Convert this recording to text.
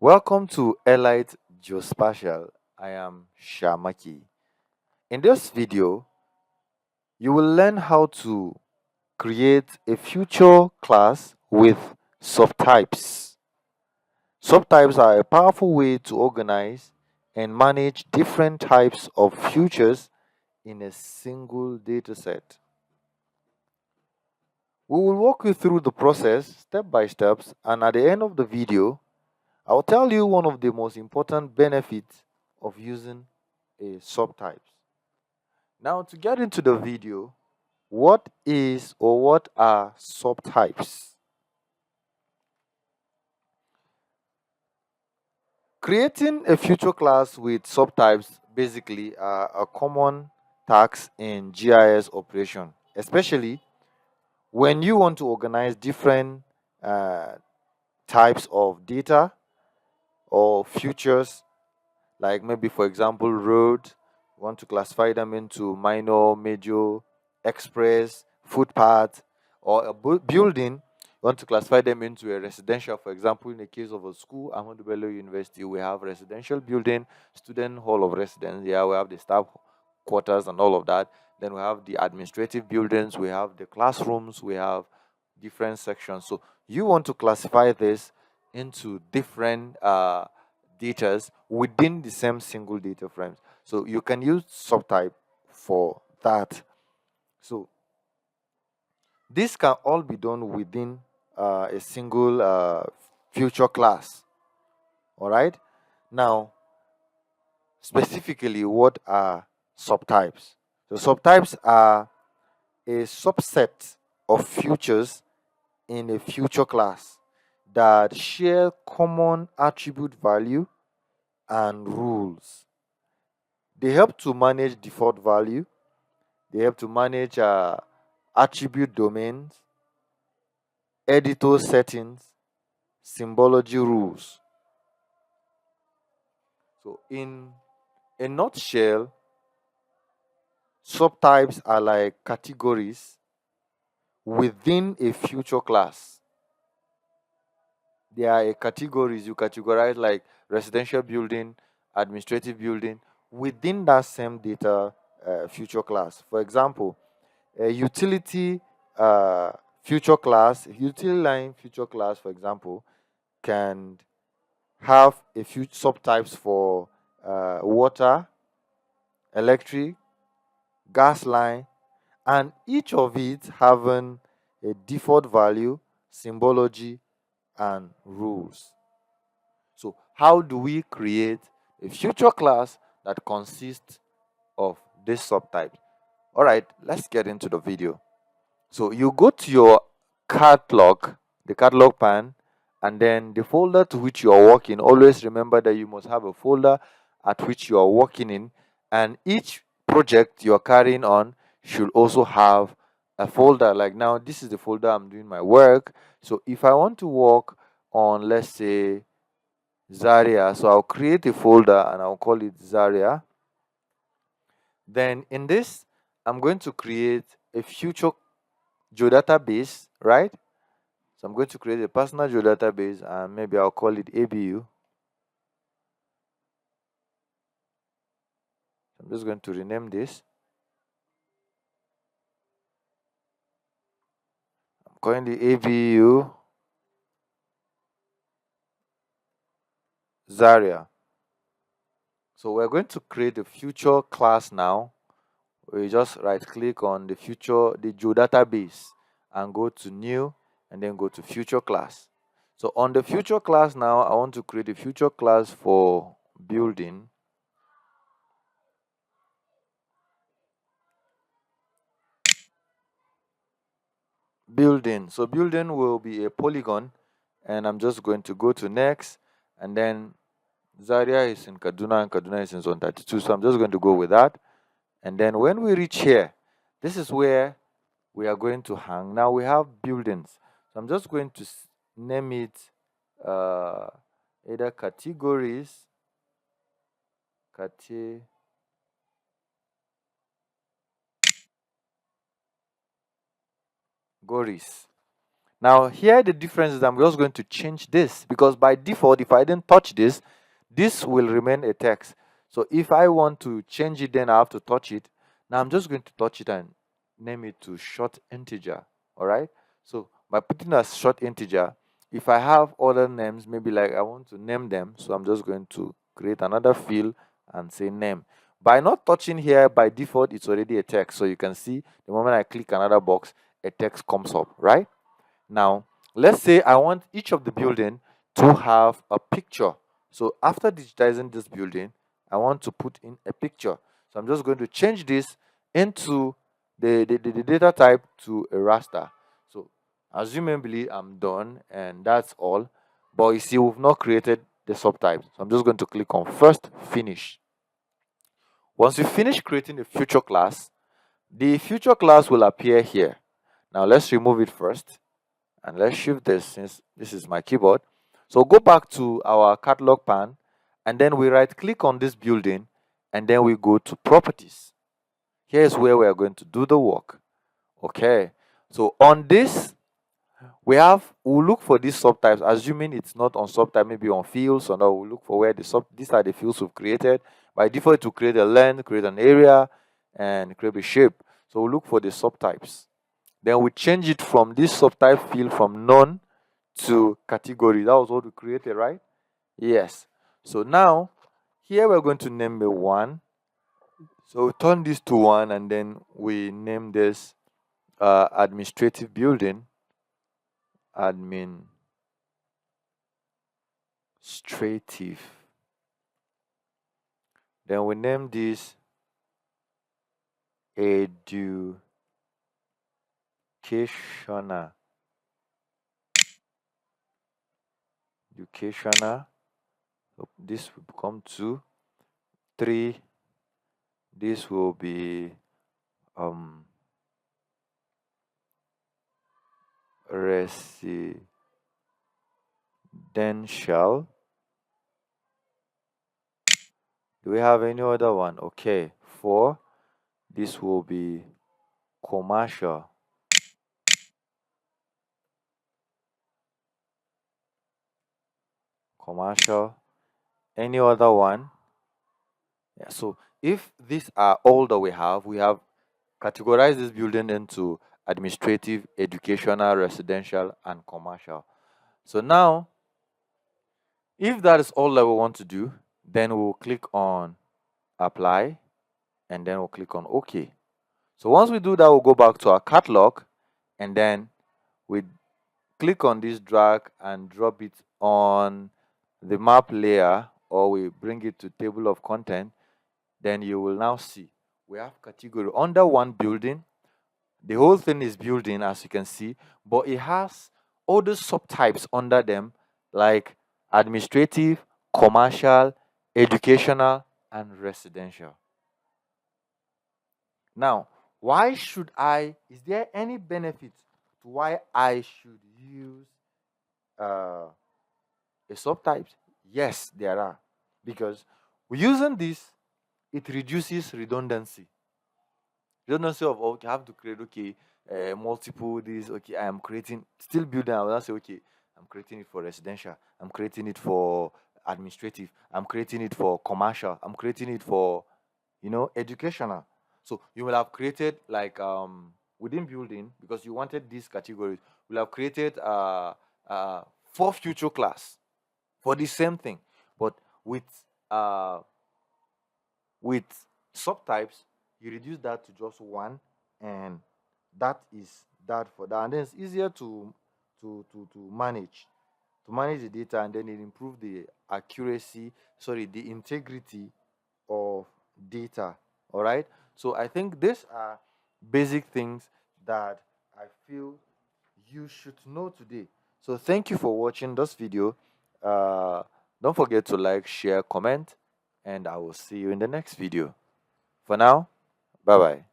Welcome to Elite Geospatial. I am Shamaki. In this video, you will learn how to create a future class with subtypes. Subtypes are a powerful way to organize and manage different types of futures in a single dataset. We will walk you through the process step by steps, and at the end of the video, I'll tell you one of the most important benefits of using a subtypes. Now, to get into the video, what is or what are subtypes? Creating a future class with subtypes basically are a common task in GIS operation, especially when you want to organize different uh, types of data or futures, like maybe, for example, road. You want to classify them into minor, major, express, footpath, or a building. You want to classify them into a residential. For example, in the case of a school, Ahmadu Bello University, we have residential building, student hall of residence. Yeah, we have the staff quarters and all of that. Then we have the administrative buildings, we have the classrooms, we have different sections. So you want to classify this into different datas within the same single data frames. So you can use subtype for that. So this can all be done within a single future class. All right. Now, specifically, what are subtypes? So subtypes are a subset of futures in a future class that share common attribute value and rules. They help to manage default value, they help to manage attribute domains, editor settings, symbology rules. So, in a nutshell, subtypes are like categories within a future class. There are categories you categorize like residential building, administrative building within that same data future class. For example, a utility future class, utility line future class, for example, can have a few subtypes for water, electric, gas line, and each of it having a default value, symbology, and rules. So, how do we create a future class that consists of this subtype? All right, let's get into the video. So, you go to your catalog, the catalog pan, and then the folder to which you are working. Always remember that you must have a folder at which you are working in, and each project you are carrying on should also have a folder. Like now, this is the folder I'm doing my work. So, if I want to work on, let's say, Zaria. So I'll create a folder and I'll call it Zaria. Then in this, I'm going to create a future geodatabase, right? So I'm going to create a personal geodatabase and maybe I'll call it ABU. I'm just going to rename this. I'm calling the ABU Zaria. So we're going to create a future class now. We just right click on the geodatabase and go to new and then go to future class. So on the future class now, I want to create a future class for building. Building. So building will be a polygon, and I'm just going to go to next, and then Zaria is in Kaduna and Kaduna is in zone 32. So I'm just going to go with that. And then when we reach here, this is where we are going to hang. Now we have buildings. So I'm just going to name it either categories, categories. Now here the difference is I'm just going to change this, because by default, if I didn't touch this, this will remain a text. So if I want to change it, then I have to touch it. Now I'm just going to touch it and name it to short integer. All right. So by putting a short integer, if I have other names, maybe like I want to name them, so I'm just going to create another field and say name. By not touching here, by default, it's already a text. So you can see the moment I click another box, a text comes up, right? Now, let's say I want each of the building to have a picture. So after digitizing this building, I want to put in a picture. So I'm just going to change this into the data type to a raster. So assumably I'm done and that's all. But you see, we've not created the subtypes. So I'm just going to click on first finish. Once you finish creating a future class, the future class will appear here. Now let's remove it first. And let's shift this, since this is my keyboard. So go back to our catalog pan, and then we right click on this building, and then we go to properties. Here's where we are going to do the work. Okay, so on this we'll look for these subtypes, assuming it's not on subtype, maybe on fields. So now we'll look for where these are the fields we've created. By default, to create a length, create an area, and create a shape. So we'll look for the subtypes. Then we change it from this subtype field from none to category. That was what we created, right? Yes. So now here we're going to name it 1. So turn this to 1, and then we name this administrative building. Administrative. Then we name this educational. So this will become 2. 3. This will be residential. Do we have any other one? Okay. 4. This will be commercial. Any other one? Yeah. So if these are all that we have categorized this building into administrative, educational, residential, and commercial. So now, if that is all that we want to do, then we'll click on apply, and then we'll click on OK. So once we do that, we'll go back to our catalog, and then we click on this, drag and drop it on the map layer, or we bring it to table of content. Then you will now see we have category under one building. The whole thing is building, as you can see, but it has all the subtypes under them, like administrative, commercial, educational, and residential. Now, is there any benefit to why I should use a subtype? Yes, there are. Because using this, it reduces redundancy. Redundancy of, okay, I have to create, multiple this, okay, I am creating, still building, I will not say, okay, I'm creating it for residential, I'm creating it for administrative, I'm creating it for commercial, I'm creating it for, educational. So you will have created like within building, because you wanted these categories, will have created 4 future class for the same thing. But with subtypes, you reduce that to just 1, and that is that for that. And then it's easier to manage the data, and then it improve the the integrity of data. All right. So I think these are basic things that I feel you should know today. So thank you for watching this video. Don't forget to like, share, comment, and I will see you in the next video. For now, bye bye.